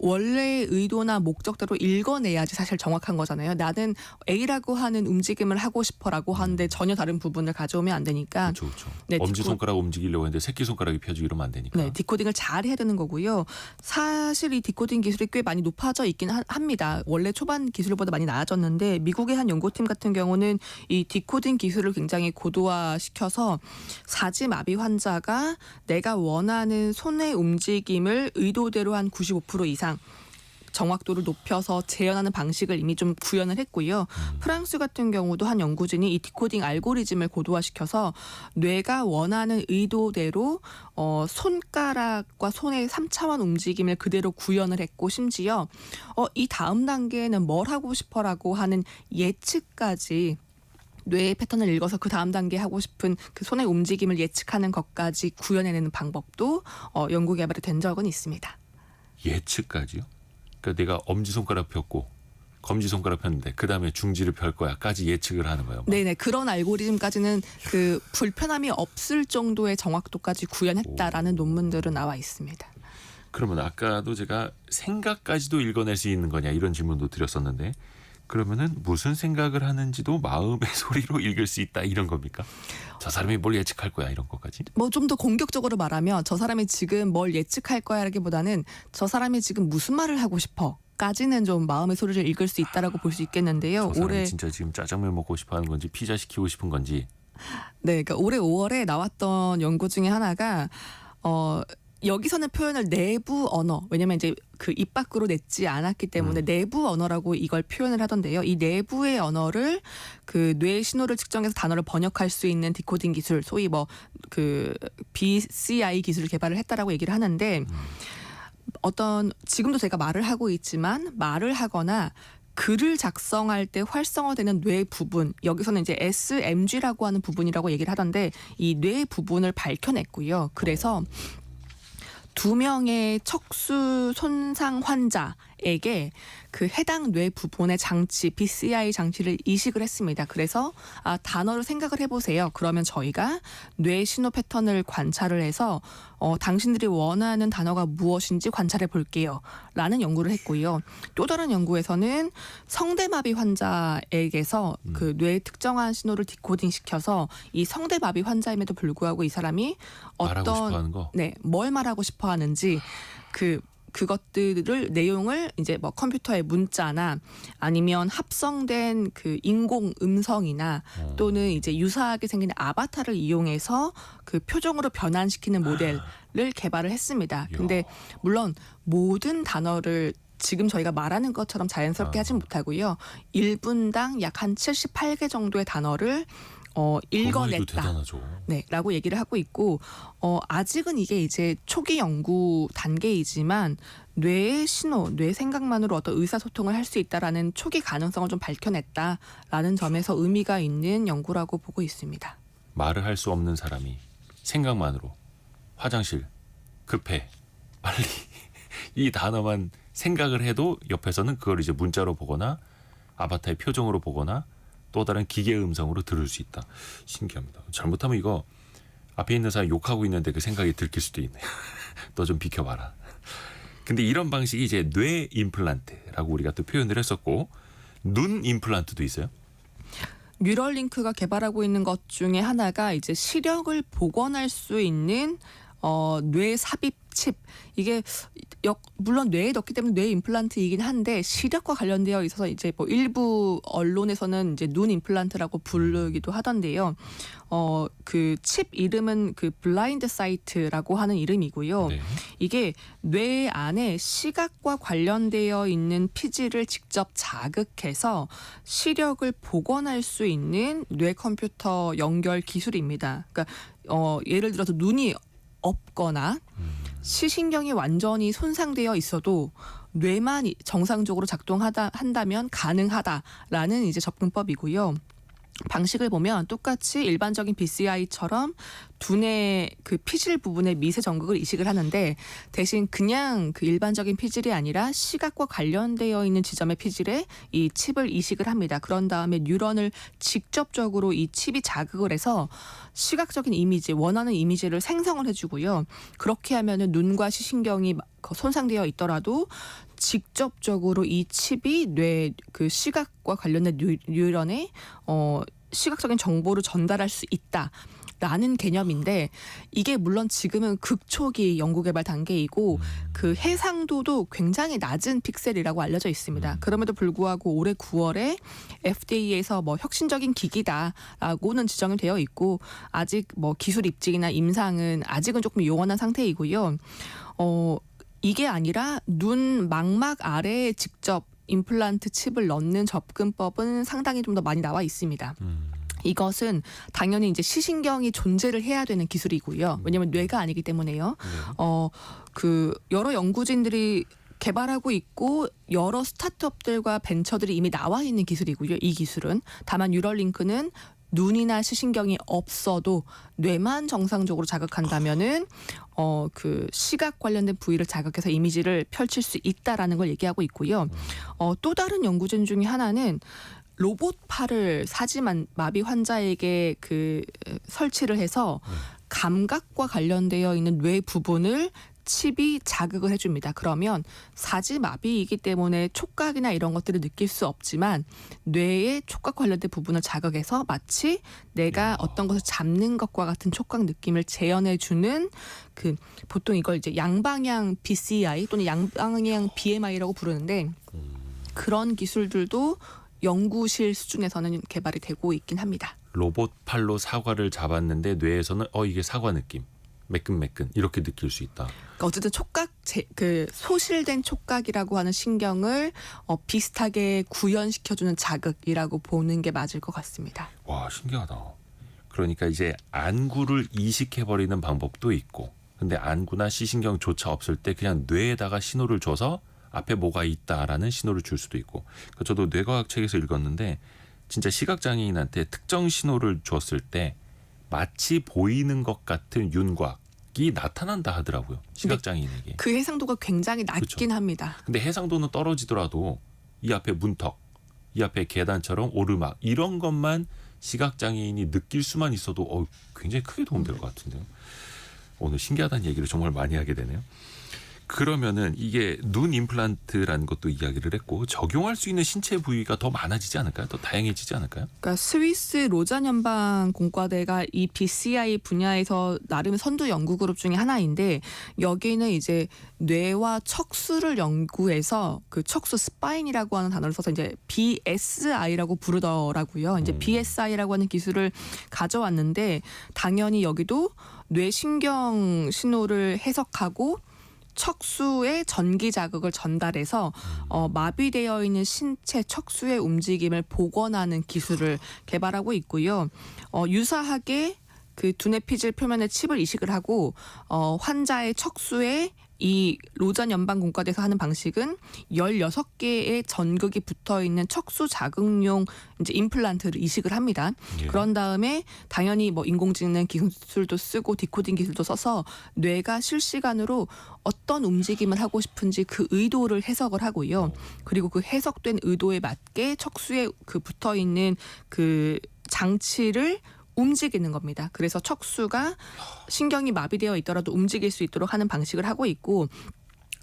원래의 의도나 목적대로 읽어내야지 사실 정확한 거잖아요. 나는 A라고 하는 움직임을 하고 싶어라고 하는데 전혀 다른 부분을 가져오면 안 되니까. 그렇죠. 네, 엄지손가락 움직이려고 했는데 새끼손가락이 펴지고 이러면 안 되니까. 네, 디코딩을 잘 해야 되는 거고요. 사실 이 디코딩 기술이 꽤 많이 높아져 있긴 합니다. 원래 초반 기술보다 많이 나아졌는데 미국의 한 연구팀 같은 경우는 이 디코딩 기술을 굉장히 고도화시켜서 사지마비 환자가 내가 원하는 손의 움직임을 의도대로 한 95% 이상 정확도를 높여서 재현하는 방식을 이미 좀 구현을 했고요. 프랑스 같은 경우도 한 연구진이 이 디코딩 알고리즘을 고도화시켜서 뇌가 원하는 의도대로 손가락과 손의 3차원 움직임을 그대로 구현을 했고 심지어 이 다음 단계에는 뭘 하고 싶어라고 하는 예측까지 뇌의 패턴을 읽어서 그 다음 단계 하고 싶은 그 손의 움직임을 예측하는 것까지 구현해내는 방법도 연구 개발이 된 적은 있습니다. 예측까지요? 그러니까 내가 엄지손가락 폈고 검지손가락 폈는데 그 다음에 중지를 펼 거야까지 예측을 하는 거예요. 네네, 그런 알고리즘까지는 그 불편함이 없을 정도의 정확도까지 구현했다라는 논문들은 나와 있습니다. 그러면 아까도 제가 생각까지도 읽어낼 수 있는 거냐 이런 질문도 드렸었는데 그러면은 무슨 생각을 하는지도 마음의 소리로 읽을 수 있다 이런 겁니까? 저 사람이 뭘 예측할 거야 이런 것까지? 뭐 좀 더 공격적으로 말하면 저 사람이 지금 뭘 예측할 거야라기보다는 저 사람이 지금 무슨 말을 하고 싶어까지는 좀 마음의 소리를 읽을 수 있다라고 볼 수 있겠는데요. 저 사람이 올해 진짜 지금 짜장면 먹고 싶어하는 건지 피자 시키고 싶은 건지. 네, 그러니까 올해 5월에 나왔던 연구 중에 하나가 여기서는 표현을 내부 언어, 왜냐면 이제 그 입 밖으로 냈지 않았기 때문에 내부 언어라고 이걸 표현을 하던데요. 이 내부의 언어를 그 뇌 신호를 측정해서 단어를 번역할 수 있는 디코딩 기술, 소위 뭐 그 BCI 기술을 개발을 했다라고 얘기를 하는데 지금도 제가 말을 하고 있지만 말을 하거나 글을 작성할 때 활성화되는 뇌 부분, 여기서는 이제 SMG라고 하는 부분이라고 얘기를 하던데 이 뇌 부분을 밝혀냈고요. 그래서 2명의 척수 손상 환자에게 그 해당 뇌 부분의 장치, BCI 장치를 이식을 했습니다. 그래서 단어를 생각을 해보세요. 그러면 저희가 뇌 신호 패턴을 관찰을 해서 당신들이 원하는 단어가 무엇인지 관찰해 볼게요. 라는 연구를 했고요. 또 다른 연구에서는 성대마비 환자에게서 그 뇌의 특정한 신호를 디코딩 시켜서 이 성대마비 환자임에도 불구하고 이 사람이 말하고 싶어 하는 거? 네, 뭘 말하고 싶어 하는지 그것들을 내용을 이제 뭐 컴퓨터의 문자나 아니면 합성된 그 인공 음성이나 또는 이제 유사하게 생긴 아바타를 이용해서 그 표정으로 변환시키는 모델을 개발을 했습니다. 근데 물론 모든 단어를 지금 저희가 말하는 것처럼 자연스럽게 하진 못하고요. 1분당 약 한 78개 정도의 단어를 읽어냈다. 대단하죠. 네, 라고 얘기를 하고 있고 아직은 이게 이제 초기 연구 단계이지만 뇌의 신호, 뇌 생각만으로 어떤 의사소통을 할 수 있다라는 초기 가능성을 좀 밝혀냈다라는 점에서 의미가 있는 연구라고 보고 있습니다. 말을 할 수 없는 사람이 생각만으로 화장실 급해 빨리 이 단어만 생각을 해도 옆에서는 그걸 이제 문자로 보거나 아바타의 표정으로 보거나 또 다른 기계 음성으로 들을 수 있다. 신기합니다. 잘못하면 이거 앞에 있는 사람이 욕하고 있는데 그 생각이 들킬 수도 있네요. 너 좀 비켜봐라. 근데 이런 방식이 이제 뇌 임플란트라고 우리가 또 표현을 했었고 눈 임플란트도 있어요. 뉴럴링크가 개발하고 있는 것 중에 하나가 이제 시력을 복원할 수 있는 뇌 삽입 칩 이게 물론 뇌에 넣기 때문에 뇌 임플란트이긴 한데 시력과 관련되어 있어서 이제 뭐 일부 언론에서는 이제 눈 임플란트라고 부르기도 하던데요. 그 칩 이름은 그 블라인드 사이트라고 하는 이름이고요. 네. 이게 뇌 안에 시각과 관련되어 있는 피질을 직접 자극해서 시력을 복원할 수 있는 뇌 컴퓨터 연결 기술입니다. 그러니까 예를 들어서 눈이 없거나 시신경이 완전히 손상되어 있어도 뇌만 정상적으로 작동한다면 가능하다라는 이제 접근법이고요. 방식을 보면 똑같이 일반적인 BCI처럼 두뇌 그 피질 부분에 미세 전극을 이식을 하는데 대신 그냥 그 일반적인 피질이 아니라 시각과 관련되어 있는 지점의 피질에 이 칩을 이식을 합니다. 그런 다음에 뉴런을 직접적으로 이 칩이 자극을 해서 시각적인 이미지, 원하는 이미지를 생성을 해주고요. 그렇게 하면은 눈과 시신경이 손상되어 있더라도 직접적으로 이 칩이 뇌 그 시각과 관련된 뉴런에 시각적인 정보를 전달할 수 있다라는 개념인데 이게 물론 지금은 극초기 연구개발 단계이고 그 해상도도 굉장히 낮은 픽셀이라고 알려져 있습니다. 그럼에도 불구하고 올해 9월에 FDA에서 뭐 혁신적인 기기다라고는 지정이 되어 있고 아직 뭐 기술 입증이나 임상은 아직은 조금 요원한 상태이고요. 이게 아니라 눈 망막 아래에 직접 임플란트 칩을 넣는 접근법은 상당히 좀 더 많이 나와 있습니다. 이것은 당연히 이제 시신경이 존재를 해야 되는 기술이고요. 왜냐하면 뇌가 아니기 때문에요. 그 여러 연구진들이 개발하고 있고 여러 스타트업들과 벤처들이 이미 나와 있는 기술이고요. 이 기술은 다만 뉴럴링크는 눈이나 시신경이 없어도 뇌만 정상적으로 자극한다면은 그 시각 관련된 부위를 자극해서 이미지를 펼칠 수 있다라는 걸 얘기하고 있고요. 또 다른 연구진 중에 하나는 로봇 팔을 사지마비 환자에게 그 설치를 해서 감각과 관련되어 있는 뇌 부분을 칩이 자극을 해줍니다. 그러면 사지마비이기 때문에 촉각이나 이런 것들을 느낄 수 없지만 뇌의 촉각 관련된 부분을 자극해서 마치 내가 어떤 것을 잡는 것과 같은 촉각 느낌을 재현해주는 그 보통 이걸 이제 양방향 BCI 또는 양방향 BMI라고 부르는데 그런 기술들도 연구실 수준에서는 개발이 되고 있긴 합니다. 로봇 팔로 사과를 잡았는데 뇌에서는 이게 사과 느낌. 매끈매끈 이렇게 느낄 수 있다. 그러니까 어쨌든 촉각 그 소실된 촉각이라고 하는 신경을 비슷하게 구현시켜주는 자극이라고 보는 게 맞을 것 같습니다. 와 신기하다. 그러니까 이제 안구를 이식해버리는 방법도 있고 근데 안구나 시신경조차 없을 때 그냥 뇌에다가 신호를 줘서 앞에 뭐가 있다라는 신호를 줄 수도 있고 그러니까 저도 뇌과학 책에서 읽었는데 진짜 시각장애인한테 특정 신호를 줬을 때 마치 보이는 것 같은 윤곽이 나타난다 하더라고요. 시각장애인에게. 그 해상도가 굉장히 낮긴 그렇죠. 합니다. 근데 해상도는 떨어지더라도 이 앞에 문턱, 이 앞에 계단처럼 오르막 이런 것만 시각장애인이 느낄 수만 있어도 굉장히 크게 도움될 것 같은데요. 오늘 신기하다는 얘기를 정말 많이 하게 되네요. 그러면은 이게 눈 임플란트라는 것도 이야기를 했고 적용할 수 있는 신체 부위가 더 많아지지 않을까요? 더 다양해지지 않을까요? 그러니까 스위스 로잔 연방 공과대가 이 BCI 분야에서 나름 선두 연구 그룹 중에 하나인데 여기는 이제 뇌와 척수를 연구해서 그 척수 스파인이라고 하는 단어를 써서 이제 BSI라고 부르더라고요. 이제 BSI라고 하는 기술을 가져왔는데 당연히 여기도 뇌신경 신호를 해석하고 척수의 전기 자극을 전달해서 마비되어 있는 신체 척수의 움직임을 복원하는 기술을 개발하고 있고요. 유사하게 그 두뇌 피질 표면에 칩을 이식을 하고 환자의 척수에 이 로잔 연방공과대에서 하는 방식은 16개의 전극이 붙어 있는 척수 자극용 이제 임플란트를 이식을 합니다. 예. 그런 다음에 당연히 뭐 인공지능 기술도 쓰고 디코딩 기술도 써서 뇌가 실시간으로 어떤 움직임을 하고 싶은지 그 의도를 해석을 하고요. 그리고 그 해석된 의도에 맞게 척수에 그 붙어 있는 그 장치를 움직이는 겁니다. 그래서 척수가 신경이 마비되어 있더라도 움직일 수 있도록 하는 방식을 하고 있고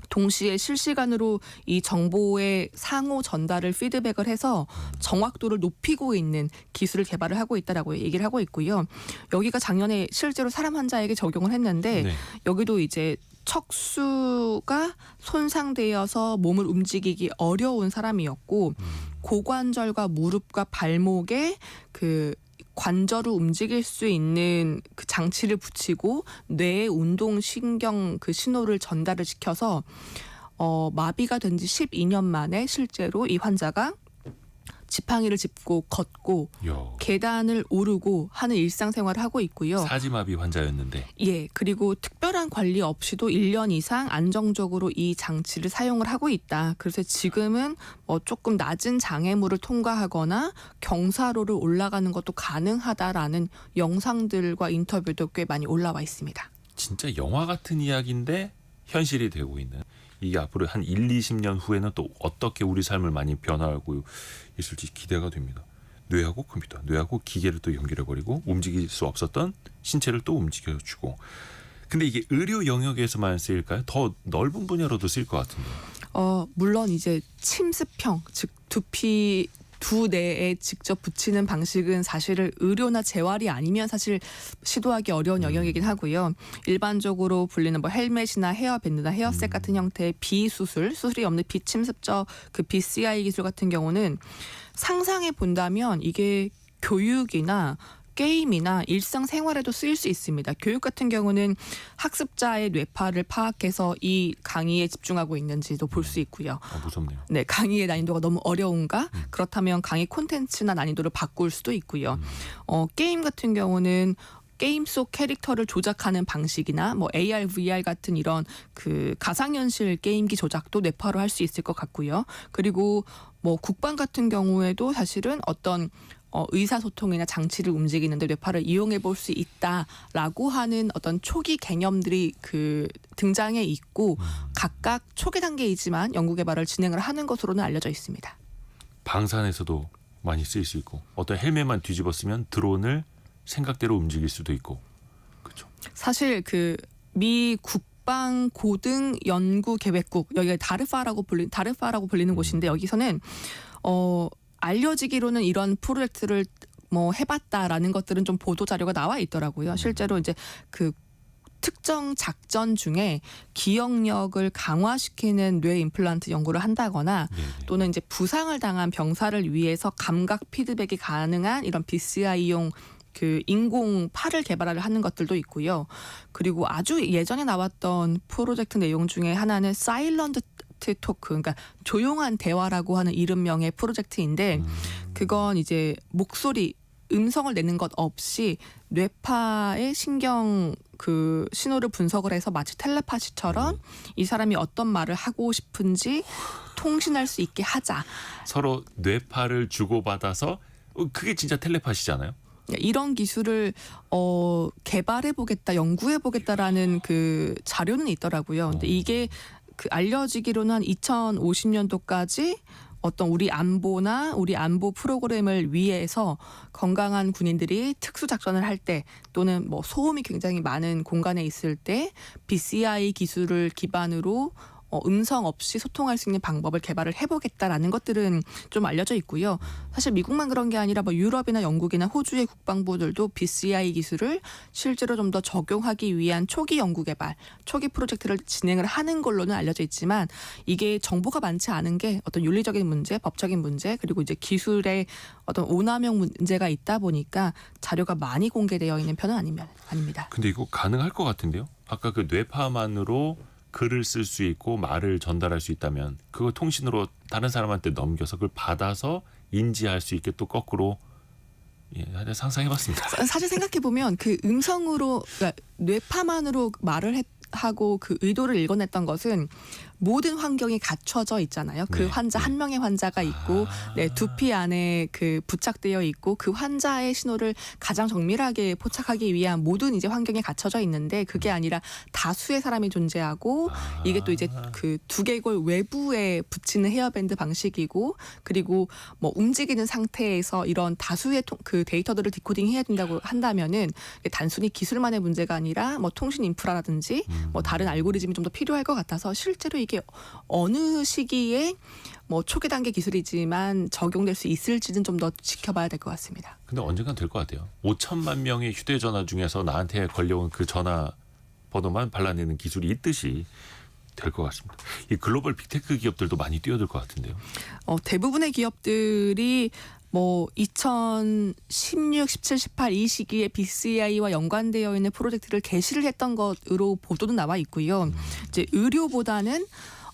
동시에 실시간으로 이 정보의 상호 전달을 피드백을 해서 정확도를 높이고 있는 기술을 개발을 하고 있다라고 얘기를 하고 있고요. 여기가 작년에 실제로 사람 환자에게 적용을 했는데 네. 여기도 이제 척수가 손상되어서 몸을 움직이기 어려운 사람이었고 고관절과 무릎과 발목에 그 관절을 움직일 수 있는 그 장치를 붙이고 뇌의 운동 신경 그 신호를 전달을 시켜서 마비가 된 지 12년 만에 실제로 이 환자가 지팡이를 짚고 걷고 야, 계단을 오르고 하는 일상생활을 하고 있고요. 사지마비 환자였는데. 예, 그리고 특별한 관리 없이도 1년 이상 안정적으로 이 장치를 사용을 하고 있다. 그래서 지금은 뭐 조금 낮은 장애물을 통과하거나 경사로를 올라가는 것도 가능하다라는 영상들과 인터뷰도 꽤 많이 올라와 있습니다. 진짜 영화 같은 이야기인데 현실이 되고 있는. 이게 앞으로 한 1, 20년 후에는 또 어떻게 우리 삶을 많이 변화하고 있을지 기대가 됩니다. 뇌하고 컴퓨터, 뇌하고 기계를 또 연결해버리고 움직일 수 없었던 신체를 또 움직여주고. 근데 이게 의료 영역에서만 쓰일까요? 더 넓은 분야로도 쓰일 것 같은데. 물론 이제 침습형, 즉 두피 두 뇌에 직접 붙이는 방식은 사실은 의료나 재활이 아니면 사실 시도하기 어려운 영역이긴 하고요. 일반적으로 불리는 뭐 헬멧이나 헤어밴드나 헤어셋 같은 형태의 비수술이 없는 비침습적 그 BCI 기술 같은 경우는 상상해 본다면 이게 교육이나 게임이나 일상생활에도 쓰일 수 있습니다. 교육 같은 경우는 학습자의 뇌파를 파악해서 이 강의에 집중하고 있는지도 볼 수 있고요. 무섭네요. 네, 강의의 난이도가 너무 어려운가? 그렇다면 강의 콘텐츠나 난이도를 바꿀 수도 있고요. 게임 같은 경우는 게임 속 캐릭터를 조작하는 방식이나 뭐 AR, VR 같은 이런 그 가상현실 게임기 조작도 뇌파로 할 수 있을 것 같고요. 그리고 뭐 국방 같은 경우에도 사실은 어떤 의사소통이나 장치를 움직이는데 뇌파를 이용해 볼 수 있다라고 하는 어떤 초기 개념들이 그 등장해 있고 각각 초기 단계이지만 연구 개발을 진행을 하는 것으로는 알려져 있습니다. 방산에서도 많이 쓰일 수 있고 어떤 헬멧만 뒤집어 쓰면 드론을 생각대로 움직일 수도 있고. 그렇죠. 사실 그 미 국방 고등 연구 계획국 여기가 다르파라고 불리는 곳인데 여기서는 알려지기로는 이런 프로젝트를 뭐 해봤다라는 것들은 좀 보도 자료가 나와 있더라고요. 실제로 이제 그 특정 작전 중에 기억력을 강화시키는 뇌 임플란트 연구를 한다거나 또는 이제 부상을 당한 병사를 위해서 감각 피드백이 가능한 이런 BCI용 그 인공 팔을 개발을 하는 것들도 있고요. 그리고 아주 예전에 나왔던 프로젝트 내용 중에 하나는 사일런트 토크, 그러니까 조용한 대화라고 하는 이름명의 프로젝트인데 그건 이제 목소리, 음성을 내는 것 없이 뇌파의 신경 그 신호를 분석을 해서 마치 텔레파시처럼 이 사람이 어떤 말을 하고 싶은지 통신할 수 있게 하자. 서로 뇌파를 주고받아서 그게 진짜 텔레파시잖아요. 이런 기술을 개발해보겠다, 연구해보겠다라는 그 자료는 있더라고요. 근데 이게 그 알려지기로는 한 2050년도까지 어떤 우리 안보나 우리 안보 프로그램을 위해서 건강한 군인들이 특수작전을 할 때 또는 뭐 소음이 굉장히 많은 공간에 있을 때 BCI 기술을 기반으로 음성 없이 소통할 수 있는 방법을 개발을 해보겠다라는 것들은 좀 알려져 있고요. 사실 미국만 그런 게 아니라 뭐 유럽이나 영국이나 호주의 국방부들도 BCI 기술을 실제로 좀 더 적용하기 위한 초기 연구 개발, 초기 프로젝트를 진행을 하는 걸로는 알려져 있지만 이게 정보가 많지 않은 게 어떤 윤리적인 문제, 법적인 문제, 그리고 이제 기술의 어떤 오남용 문제가 있다 보니까 자료가 많이 공개되어 있는 편은 아닙니다. 근데 이거 가능할 것 같은데요? 아까 그 뇌파만으로 글을 쓸 수 있고 말을 전달할 수 있다면 그거 통신으로 다른 사람한테 넘겨서 그걸 받아서 인지할 수 있게 또 거꾸로 상상해봤습니다. 사실 생각해보면 그 음성으로 그러니까 뇌파만으로 말을 하고 그 의도를 읽어냈던 것은 모든 환경이 갖춰져 있잖아요. 그 네, 환자 네. 한 명의 환자가 있고 네, 두피 안에 그 부착되어 있고 그 환자의 신호를 가장 정밀하게 포착하기 위한 모든 이제 환경이 갖춰져 있는데 그게 아니라 다수의 사람이 존재하고 이게 또 이제 그 두개골 외부에 붙이는 헤어밴드 방식이고 그리고 뭐 움직이는 상태에서 이런 다수의 그 데이터들을 디코딩해야 된다고 한다면은 단순히 기술만의 문제가 아니라 뭐 통신 인프라라든지 뭐 다른 알고리즘이 좀 더 필요할 것 같아서 실제로 이게 어느 시기에 뭐 초기 단계 기술이지만 적용될 수 있을지는 좀 더 지켜봐야 될 것 같습니다. 근데 언젠간 될 것 같아요. 5천만 명의 휴대전화 중에서 나한테 걸려온 그 전화 번호만 발라내는 기술이 있듯이 될 것 같습니다. 이 글로벌 빅테크 기업들도 많이 뛰어들 것 같은데요. 대부분의 기업들이 뭐 2016, 17, 18 이 시기에 BCI와 연관되어 있는 프로젝트를 개시를 했던 것으로 보도도 나와 있고요. 이제 의료보다는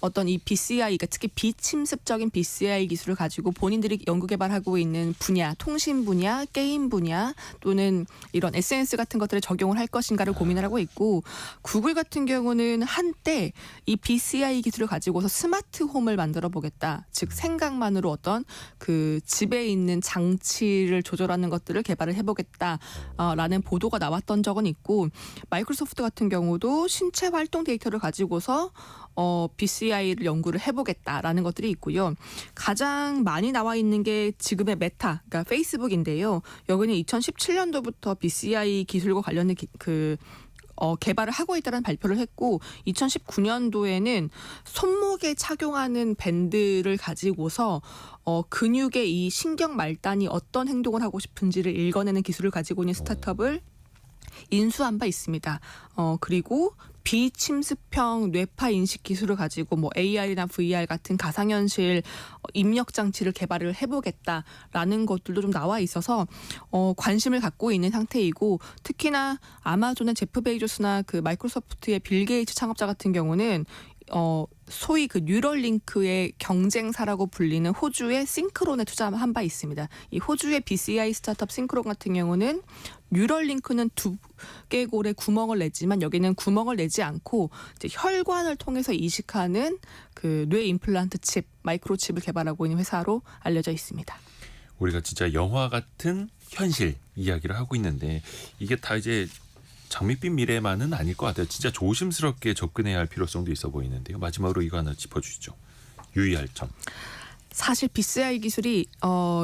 어떤 이 BCI, 그러니까 특히 비침습적인 BCI 기술을 가지고 본인들이 연구 개발하고 있는 분야, 통신 분야, 게임 분야 또는 이런 SNS 같은 것들에 적용을 할 것인가를 고민을 하고 있고, 구글 같은 경우는 한때 이 BCI 기술을 가지고서 스마트 홈을 만들어 보겠다. 즉 생각만으로 어떤 그 집에 있는 장치를 조절하는 것들을 개발을 해보겠다라는 보도가 나왔던 적은 있고, 마이크로소프트 같은 경우도 신체 활동 데이터를 가지고서 BCI를 연구를 해보겠다라는 것들이 있고요. 가장 많이 나와 있는 게 지금의 메타, 그러니까 페이스북인데요. 여기는 2017년도부터 BCI 기술과 관련된 개발을 하고 있다는 발표를 했고, 2019년도에는 손목에 착용하는 밴드를 가지고서 근육의 이 신경 말단이 어떤 행동을 하고 싶은지를 읽어내는 기술을 가지고 있는 스타트업을 인수한 바 있습니다. 그리고 비침습형 뇌파 인식 기술을 가지고 뭐 AR이나 VR 같은 가상현실 입력 장치를 개발을 해보겠다라는 것들도 좀 나와 있어서 관심을 갖고 있는 상태이고, 특히나 아마존의 제프 베이조스나 그 마이크로소프트의 빌 게이츠 창업자 같은 경우는 소위 그 뉴럴링크의 경쟁사라고 불리는 호주의 싱크론에 투자한 바 있습니다. 이 호주의 BCI 스타트업 싱크론 같은 경우는 뉴럴링크는 두 개골에 구멍을 내지만 여기는 구멍을 내지 않고 이제 혈관을 통해서 이식하는 그 뇌 임플란트 칩, 마이크로칩을 개발하고 있는 회사로 알려져 있습니다. 우리가 진짜 영화 같은 현실 이야기를 하고 있는데 이게 다 이제 장밋빛 미래만은 아닐 것 같아요. 진짜 조심스럽게 접근해야 할 필요성도 있어 보이는데요. 마지막으로 이거 하나 짚어주시죠. 유의할 점. 사실 BCI 기술이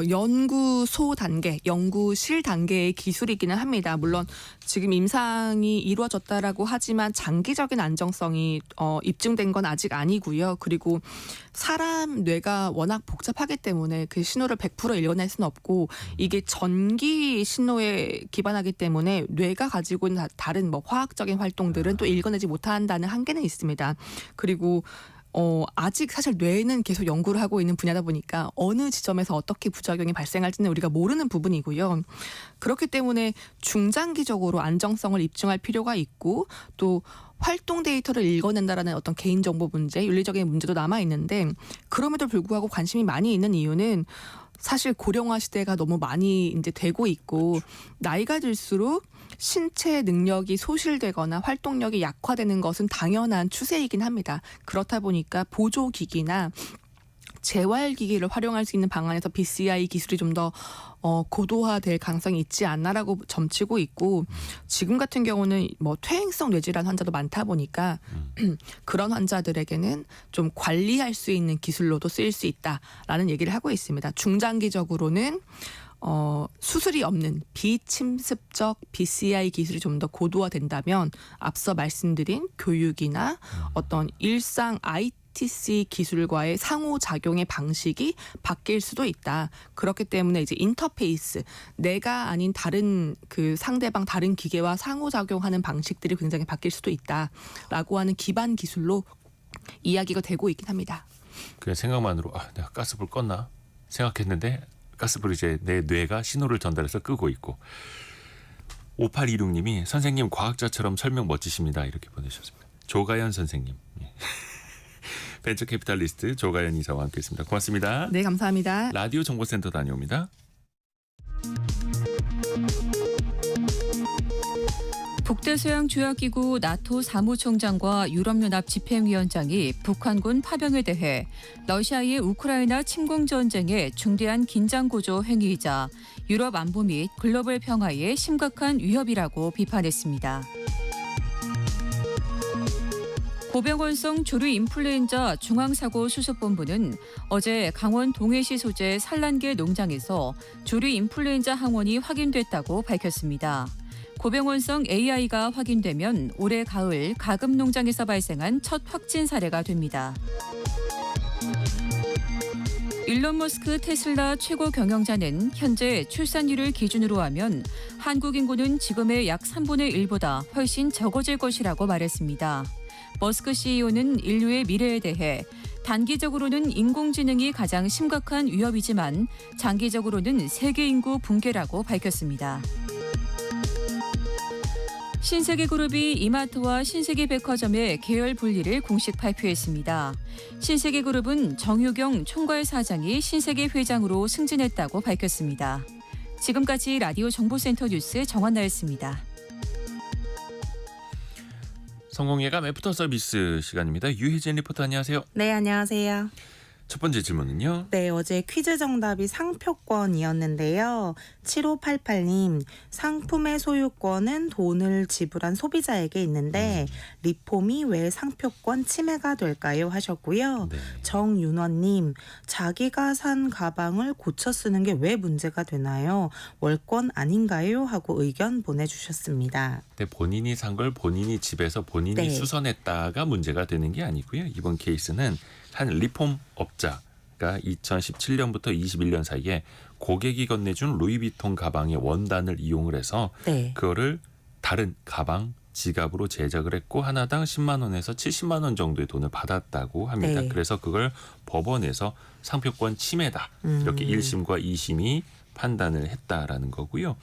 연구소 단계, 연구실 단계의 기술이기는 합니다. 물론 지금 임상이 이루어졌다라고 하지만 장기적인 안정성이 입증된 건 아직 아니고요. 그리고 사람 뇌가 워낙 복잡하기 때문에 그 신호를 100% 읽어낼 수는 없고, 이게 전기 신호에 기반하기 때문에 뇌가 가지고 있는 다른 뭐 화학적인 활동들은 또 읽어내지 못한다는 한계는 있습니다. 그리고 아직 사실 뇌는 계속 연구를 하고 있는 분야다 보니까 어느 지점에서 어떻게 부작용이 발생할지는 우리가 모르는 부분이고요. 그렇기 때문에 중장기적으로 안정성을 입증할 필요가 있고, 또 활동 데이터를 읽어낸다라는 어떤 개인정보 문제, 윤리적인 문제도 남아 있는데, 그럼에도 불구하고 관심이 많이 있는 이유는 사실 고령화 시대가 너무 많이 이제 되고 있고, 나이가 들수록 신체 능력이 소실되거나 활동력이 약화되는 것은 당연한 추세이긴 합니다. 그렇다 보니까 보조기기나 재활기기를 활용할 수 있는 방안에서 BCI 기술이 좀 더 고도화될 가능성이 있지 않나라고 점치고 있고, 지금 같은 경우는 뭐 퇴행성 뇌질환 환자도 많다 보니까 그런 환자들에게는 좀 관리할 수 있는 기술로도 쓰일 수 있다라는 얘기를 하고 있습니다. 중장기적으로는 수술이 없는 비침습적 BCI 기술이 좀 더 고도화된다면 앞서 말씀드린 교육이나 어떤 일상 ITC 기술과의 상호작용의 방식이 바뀔 수도 있다. 그렇기 때문에 이제 인터페이스, 내가 아닌 다른 그 상대방 다른 기계와 상호작용하는 방식들이 굉장히 바뀔 수도 있다라고 하는 기반 기술로 이야기가 되고 있긴 합니다. 그냥 생각만으로 내가 가스불 껐나 생각했는데 가스불이 이제 내 뇌가 신호를 전달해서 끄고 있고. 5826님이 선생님 과학자처럼 설명 멋지십니다. 이렇게 보내주셨습니다. 조가연 선생님. 벤처 캐피탈리스트 조가연 이사와 함께했습니다. 고맙습니다. 네, 감사합니다. 라디오 정보센터 다녀옵니다. 북대서양조약기구 나토 사무총장과 유럽연합 집행위원장이 북한군 파병에 대해 러시아의 우크라이나 침공 전쟁의 중대한 긴장 고조 행위이자 유럽 안보 및 글로벌 평화에 심각한 위협이라고 비판했습니다. 고병원성 조류 인플루엔자 중앙사고수습본부는 어제 강원 동해시 소재 산란계 농장에서 조류 인플루엔자 항원이 확인됐다고 밝혔습니다. 고병원성 AI가 확인되면 올해 가을 가금 농장에서 발생한 첫 확진 사례가 됩니다. 일론 머스크 테슬라 최고 경영자는 현재 출산율을 기준으로 하면 한국 인구는 지금의 약 3분의 1보다 훨씬 적어질 것이라고 말했습니다. 머스크 CEO는 인류의 미래에 대해 단기적으로는 인공지능이 가장 심각한 위협이지만 장기적으로는 세계 인구 붕괴라고 밝혔습니다. 신세계그룹이 이마트와 신세계백화점의 계열 분리를 공식 발표했습니다. 신세계그룹은 정유경 총괄 사장이 신세계 회장으로 승진했다고 밝혔습니다. 지금까지 라디오 정보센터 뉴스 정한나였습니다. 성공예감 애프터 서비스 시간입니다. 유혜진 리포터 안녕하세요. 네, 안녕하세요. 첫 번째 질문은요. 네, 어제 퀴즈 정답이 상표권이었는데요. 7588님, 상품의 소유권은 돈을 지불한 소비자에게 있는데 리폼이 왜 상표권 침해가 될까요? 하셨고요. 네. 정윤원님, 자기가 산 가방을 고쳐 쓰는 게 왜 문제가 되나요? 월권 아닌가요? 하고 의견 보내주셨습니다. 네, 본인이 산 걸 본인이 집에서 본인이 네. 수선했다가 문제가 되는 게 아니고요. 이번 케이스는 한 리폼 업자가 2017년부터 21년 사이에 고객이 건네준 루이비통 가방의 원단을 이용을 해서 네. 그거를 다른 가방, 지갑으로 제작을 했고 하나당 10만 원에서 70만 원 정도의 돈을 받았다고 합니다. 네. 그래서 그걸 법원에서 상표권 침해다. 이렇게 1심과 2심이 판단을 했다라는 거고요.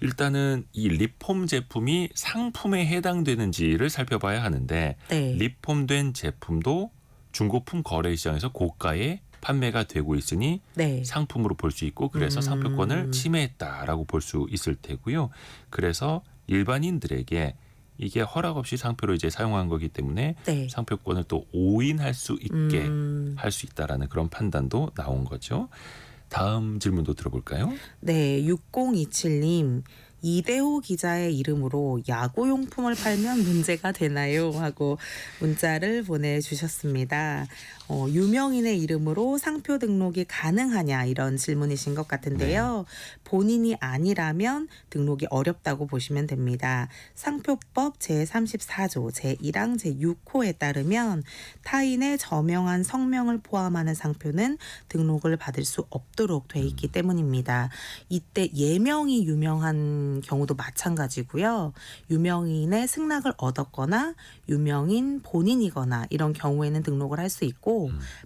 일단은 이 리폼 제품이 상품에 해당되는지를 살펴봐야 하는데 네. 리폼된 제품도 중고품 거래 시장에서 고가에 판매가 되고 있으니 네. 상품으로 볼 수 있고 그래서 상표권을 침해했다라고 볼 수 있을 테고요. 그래서 일반인들에게 이게 허락 없이 상표로 이제 사용한 거기 때문에 네. 상표권을 또 오인할 수 있게 할 수 있다라는 그런 판단도 나온 거죠. 다음 질문도 들어볼까요? 네, 6027님. 이대호 기자의 이름으로 야구용품을 팔면 문제가 되나요? 하고 문자를 보내주셨습니다. 유명인의 이름으로 상표 등록이 가능하냐 이런 질문이신 것 같은데요. 본인이 아니라면 등록이 어렵다고 보시면 됩니다. 상표법 제34조 제1항 제6호에 따르면 타인의 저명한 성명을 포함하는 상표는 등록을 받을 수 없도록 돼 있기 때문입니다. 이때 예명이 유명한 경우도 마찬가지고요. 유명인의 승낙을 얻었거나 유명인 본인이거나 이런 경우에는 등록을 할 수 있고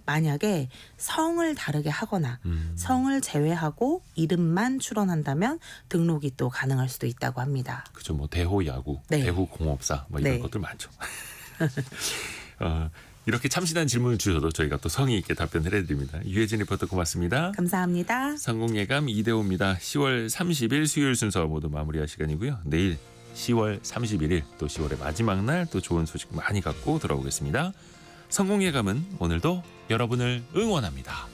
만약에 성을 다르게 하거나 성을 제외하고 이름만 출원한다면 등록이 또 가능할 수도 있다고 합니다. 그죠, 뭐 대호 야구, 네. 대호 공업사 뭐 이런 네. 것들 많죠. 이렇게 참신한 질문을 주셔도 저희가 또 성의 있게 답변을 해드립니다. 유혜진 리포터 고맙습니다. 감사합니다. 상공예감 이대호입니다. 10월 30일 수요일 순서 모두 마무리할 시간이고요. 내일 10월 31일 또 10월의 마지막 날 또 좋은 소식 많이 갖고 돌아오겠습니다. 성공예감은 오늘도 여러분을 응원합니다.